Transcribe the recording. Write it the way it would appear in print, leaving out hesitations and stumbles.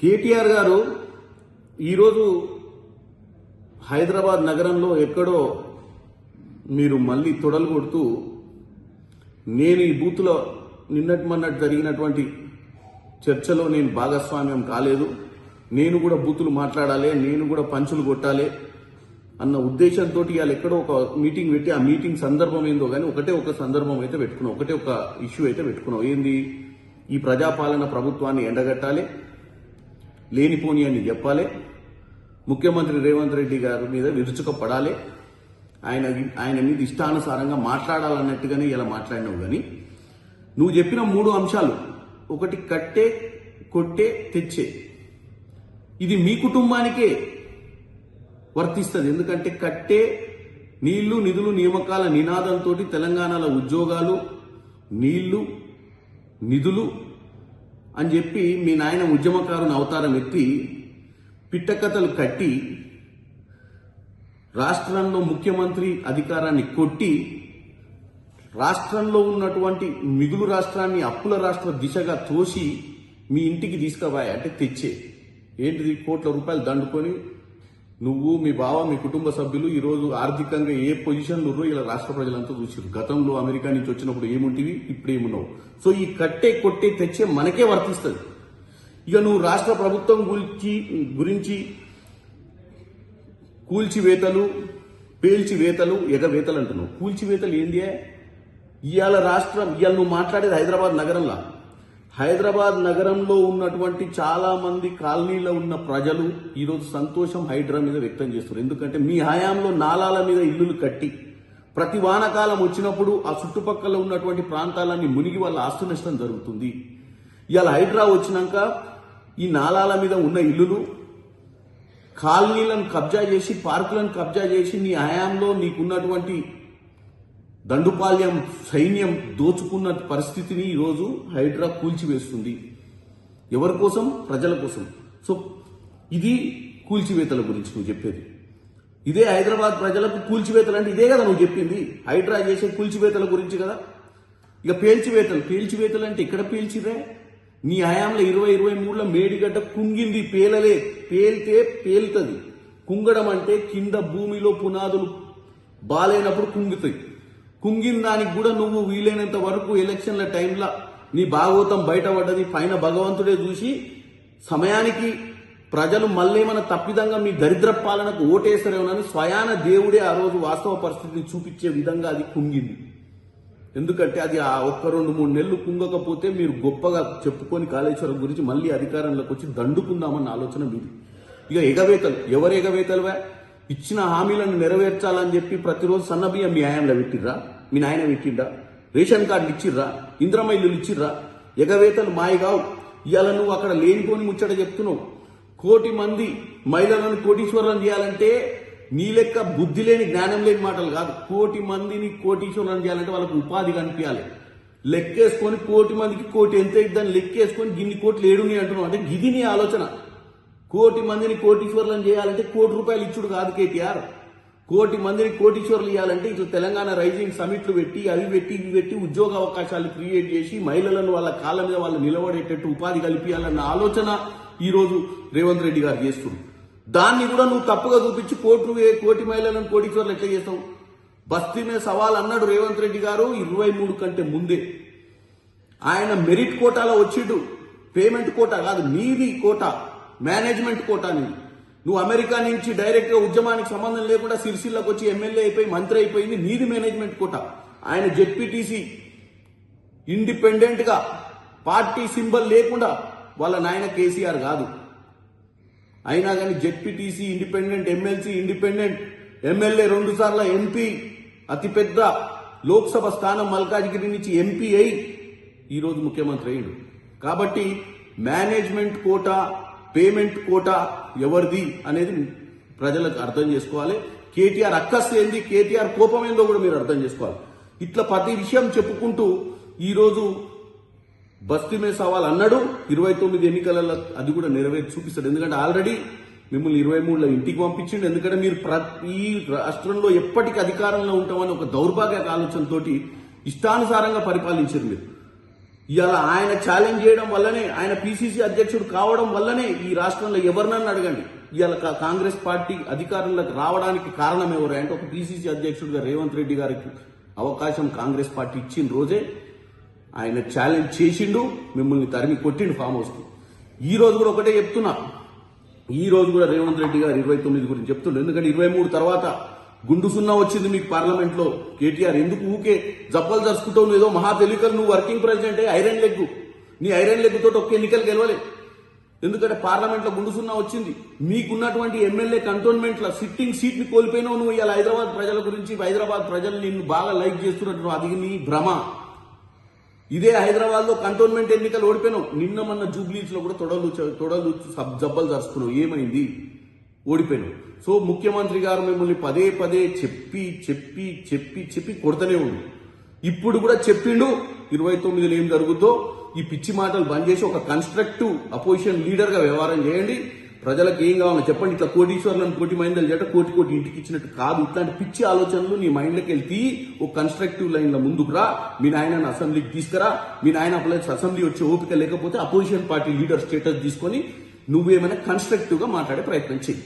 కేటీఆర్ గారు ఈరోజు హైదరాబాద్ నగరంలో ఎక్కడో మీరు మళ్ళీ తొడలు కొడుతూ నేను ఈ బూత్లో నిన్నటి మొన్నటి జరిగినటువంటి చర్చలో నేను భాగస్వామ్యం కాలేదు, నేను కూడా బూతులు మాట్లాడాలి, నేను కూడా పంచులు కొట్టాలి అన్న ఉద్దేశంతో ఇవాళ ఎక్కడో ఒక మీటింగ్ పెట్టి ఆ మీటింగ్ సందర్భం ఏందో కానీ ఒక సందర్భం అయితే పెట్టుకున్నాం, ఒక ఇష్యూ అయితే పెట్టుకున్నాం. ఏంది? ఈ ప్రజాపాలన ప్రభుత్వాన్ని ఎండగట్టాలి, లేనిపోని అని చెప్పాలి, ముఖ్యమంత్రి రేవంత్ రెడ్డి గారి మీద విరుచుకపడాలి, ఆయన మీద ఇష్టానుసారంగా మాట్లాడాలన్నట్టుగానే ఇలా మాట్లాడినావు. కానీ నువ్వు చెప్పిన 3 అంశాలు, ఒకటి కట్టే, కొట్టే, తెచ్చే, ఇది మీ కుటుంబానికే వర్తిస్తుంది. ఎందుకంటే కట్టే నీళ్లు నిధులు నియామకాల నినాదంతో తెలంగాణలో ఉద్యోగాలు, నీళ్లు, నిధులు అని చెప్పి మీ నాయన ఉద్యమకారుని అవతారం ఎత్తి పిట్టకథలు కట్టి రాష్ట్రంలో ముఖ్యమంత్రి అధికారాన్ని కొట్టి రాష్ట్రంలో ఉన్నటువంటి మిగులు రాష్ట్రాన్ని అప్పుల రాష్ట్ర దిశగా తోసి మీ ఇంటికి తీసుకుపోయా అంటే తెచ్చే. ఏంటిది? కోట్ల రూపాయలు దండుకొని నువ్వు, మీ బావ, మీ కుటుంబ సభ్యులు ఈరోజు ఆర్థికంగా ఏ పొజిషన్లు ఉన్నారో ఇలా రాష్ట్ర ప్రజలంతా చూసారు. గతంలో అమెరికా నుంచి వచ్చినప్పుడు ఏముంటివి, ఇప్పుడు ఏమున్నావు. సో ఈ కట్టే, కొట్టే, తెచ్చే మనకే వర్తిస్తుంది. ఇక నువ్వు రాష్ట్ర ప్రభుత్వం గురించి కూల్చివేతలు, పేల్చివేతలు, ఎగవేతలు అంటున్నావు. కూల్చివేతలు ఏంది? ఇవాళ నువ్వు మాట్లాడేది హైదరాబాద్ నగరంలో ఉన్నటువంటి చాలా మంది కాలనీలో ఉన్న ప్రజలు ఈరోజు సంతోషం హైడ్రా మీద వ్యక్తం చేస్తున్నారు. ఎందుకంటే మీ హయాంలో నాలాల మీద ఇల్లులు కట్టి ప్రతి వానకాలం వచ్చినప్పుడు ఆ చుట్టుపక్కల ఉన్నటువంటి ప్రాంతాలన్నీ మునిగి వాళ్ళ ఆస్తి నష్టం జరుగుతుంది. ఇవాళ హైడ్రా వచ్చినాక ఈ నాలాల మీద ఉన్న ఇల్లులు, కాలనీలను కబ్జా చేసి, పార్కులను కబ్జా చేసి నీ హయాంలో నీకున్నటువంటి దండుపాల్యం సైన్యం దోచుకున్న పరిస్థితిని ఈరోజు హైడ్రా కూల్చివేస్తుంది. ఎవరి కోసం? ప్రజల కోసం. సో ఇది కూల్చివేతల గురించి నువ్వు చెప్పేది. ఇదే హైదరాబాద్ ప్రజలకు కూల్చివేతలు అంటే ఇదే కదా నువ్వు చెప్పింది. హైడ్రా చేసే కూల్చివేతల గురించి కదా. ఇక పేల్చివేతలు అంటే ఇక్కడ పేల్చిరే. నీ హయాంలో 2023లో మేడిగడ్డ కుంగింది, పేలితే పేలుతుంది. కుంగడం అంటే కింద భూమిలో పునాదులు బాలేనప్పుడు కుంగుతాయి. కుంగిన దానికి కూడా నువ్వు వీలైనంత వరకు ఎలక్షన్ల టైంలో నీ భాగవతం బయటపడ్డది. పైన భగవంతుడే చూసి సమయానికి ప్రజలు మళ్ళేమన్నా తప్పిదంగా మీ దరిద్ర పాలనకు ఓటేస్తారేమోనని స్వయాన దేవుడే ఆ రోజు వాస్తవ పరిస్థితిని చూపించే విధంగా అది కుంగింది. ఎందుకంటే అది ఆ 1-2-3 నెలలు కుంగకపోతే మీరు గొప్పగా చెప్పుకొని కాళేశ్వరం గురించి మళ్ళీ అధికారంలోకి వచ్చి దండుకుందామన్న ఆలోచన మీది. ఇక ఎగవేతలు, ఎవరు ఎగవేతలువా? ఇచ్చిన హామీలను నెరవేర్చాలని చెప్పి ప్రతిరోజు సన్నబియ్యం మీ హయాంలో పెట్టిర్రా? మీ నాయన పెట్టిండ్రా? రేషన్ కార్డులు ఇచ్చిర్రా? ఇంద్రమ్మ ఇల్లులు ఇచ్చిర్రా? ఎగవేతలు మాయగావు. ఇవాళ నువ్వు అక్కడ లేనిపోని ముచ్చట చెప్తున్నావు. 1 కోటి మంది మహిళలను కోటీశ్వరులను చేయాలంటే నీ లెక్క బుద్ధి లేని, జ్ఞానం లేని మాటలు కాదు. 1 కోటి మందిని కోటీశ్వరులను చేయాలంటే వాళ్ళకు ఉపాధి కనిపించాలి. లెక్కేసుకొని 1 కోటి మందికి కోటి ఎంత ఇద్దని లెక్కేసుకొని గిన్ని కోట్లు ఏడుని అంటున్నావు. అంటే గిది నీ ఆలోచన. 1 కోటి మందిని కోటీశ్వరులను చేయాలంటే 1 కోటి రూపాయలు ఇచ్చుడు కాదు కేటీఆర్. 1 కోటి మందిని కోటీశ్వరులు ఇవ్వాలంటే ఇట్లా తెలంగాణ రైజింగ్ సమిట్లు పెట్టి అవి పెట్టి ఉద్యోగ అవకాశాలు క్రియేట్ చేసి మహిళలను వాళ్ళ కాళ్ళ మీద వాళ్ళు నిలబడేటట్టు ఉపాధి కల్పించాలన్న ఆలోచన ఈరోజు రేవంత్ రెడ్డి గారు చేస్తున్నారు. దాన్ని కూడా నువ్వు తప్పుగా చూపించి 1 కోటి మహిళలను కోటీశ్వరులు ఎట్లా చేస్తావు? బస్తీ మీద సవాల్ అన్నాడు రేవంత్ రెడ్డి గారు 23 కంటే ముందే. ఆయన మెరిట్ కోటాలో వచ్చిండు. పేమెంట్ కోటా కాదు, నీది కోటా, మేనేజ్మెంట్ కోటా. నువ్వు అమెరికా నుంచి డైరెక్ట్ గా ఉద్యమానికి సంబంధం లేకుండా సిరిసిల్లకు వచ్చి ఎమ్మెల్యే అయిపోయి మంత్రి అయిపోయింది, నీది మేనేజ్మెంట్ కోటా. ఆయన జెడ్పీటీసీ ఇండిపెండెంట్ గా పార్టీ సింబల్ లేకుండా వాళ్ళ నాయన కేసీఆర్ కాదు. అయినా కానీ ZPTC independent, MLC independent, MLA 2 సార్ల ఎంపీ, అతిపెద్ద లోక్సభ స్థానం మల్కాజ్గిరి నుంచి ఎంపీ అయి ఈరోజు ముఖ్యమంత్రి అయ్యాడు. కాబట్టి మేనేజ్మెంట్ కోటా, పేమెంట్ కోటా ఎవరిది అనేది ప్రజలకు అర్థం చేసుకోవాలి. కేటీఆర్ అక్కస్ ఏంది, కేటీఆర్ కోపం ఏందో కూడా మీరు అర్థం చేసుకోవాలి. ఇట్లా ప్రతి విషయం చెప్పుకుంటూ ఈరోజు బస్తీ మీద సవాల్ అన్నాడు. 29 ఎన్నికలలో అది కూడా నెరవేర్చి చూపిస్తాడు. ఎందుకంటే ఆల్రెడీ మిమ్మల్ని 23లో ఇంటికి పంపించిండు. ఎందుకంటే మీరు ఈ రాష్ట్రంలో ఎప్పటికీ అధికారంలో ఉంటామని ఒక దౌర్భాగ్య ఆలోచనతోటి ఇష్టానుసారంగా పరిపాలించారు మీరు. ఇవాళ ఆయన ఛాలెంజ్ చేయడం వల్లనే, ఆయన పిసిసి అధ్యక్షుడు కావడం వల్లనే ఈ రాష్ట్రంలో ఎవరినన్నా అడగండి, ఇవాళ కాంగ్రెస్ పార్టీ అధికారంలోకి రావడానికి కారణం ఎవరు అంటే ఒక పిసిసి అధ్యక్షుడిగా రేవంత్ రెడ్డి గారికి అవకాశం కాంగ్రెస్ పార్టీ ఇచ్చిన రోజే ఆయన ఛాలెంజ్ చేసిండు, మిమ్మల్ని తరిమి కొట్టిండు ఫామ్ హౌస్కి. ఈ రోజు కూడా ఒకటే చెప్తున్నా, ఈ రోజు కూడా రేవంత్ రెడ్డి గారు 29 గురించి చెప్తుండ్రు. ఎందుకంటే 23 తర్వాత గుండు సున్నా వచ్చింది మీకు పార్లమెంట్ లో. కేటీఆర్ ఎందుకు ఊకే జబ్బలు జరుచుకుంటావు, నువ్వు ఏదో మహా తెలియకలు, నువ్వు వర్కింగ్ ప్రెసిడెంట్ ఐరన్ లెగ్, నీ ఐరన్ లెగ్ తోటి ఒక్క ఎన్నికలు గెలవలే. ఎందుకంటే పార్లమెంట్ లో గుండు సున్నా వచ్చింది. మీకున్నటువంటి ఎమ్మెల్యే కంటోన్మెంట్ లో సిట్టింగ్ సీట్ ని కోల్పోయినావు నువ్వు. ఇలా హైదరాబాద్ ప్రజల గురించి, హైదరాబాద్ ప్రజలు నిన్ను బాగా లైక్ చేస్తున్నట్టు, అది నీ భ్రమ. ఇదే హైదరాబాద్ లో కంటోన్మెంట్ ఎన్నికలు ఓడిపోయినావు. నిన్న మొన్న జూబ్లీస్ లో కూడా తొడలు జబ్బలు జరుచుకున్నావు. ఏమైంది? ఓడిపోయినావు. సో ముఖ్యమంత్రి గారు మిమ్మల్ని పదే పదే చెప్పి చెప్పి చెప్పి చెప్పి కొడతనే ఉంది. ఇప్పుడు కూడా చెప్పిండు 29లో ఏం జరుగుద్దో. ఈ పిచ్చి మాటలు బంద్ చేసి ఒక కన్స్ట్రక్టివ్ అపోజిషన్ లీడర్ గా వ్యవహారం చేయండి. ప్రజలకు ఏం కావాలో చెప్పండి. ఇట్లా కోటీశ్వర్లను కోటి మైందలు చేయట, కోటి కోటి ఇంటికి ఇచ్చినట్టు కాదు. ఇట్లాంటి పిచ్చి ఆలోచనలు నీ మైండ్లోకి వెళ్తే ఒక కన్స్ట్రక్టివ్ లైన్ లో ముందుకు రా. మీ నాయనని అసెంబ్లీకి తీసుకురా. మీ నాయన అసెంబ్లీ వచ్చే ఓపిక లేకపోతే అపోజిషన్ పార్టీ లీడర్ స్టేటస్ తీసుకొని నువ్వేమైనా కన్స్ట్రక్టివ్ గా మాట్లాడే ప్రయత్నం చెయ్యి.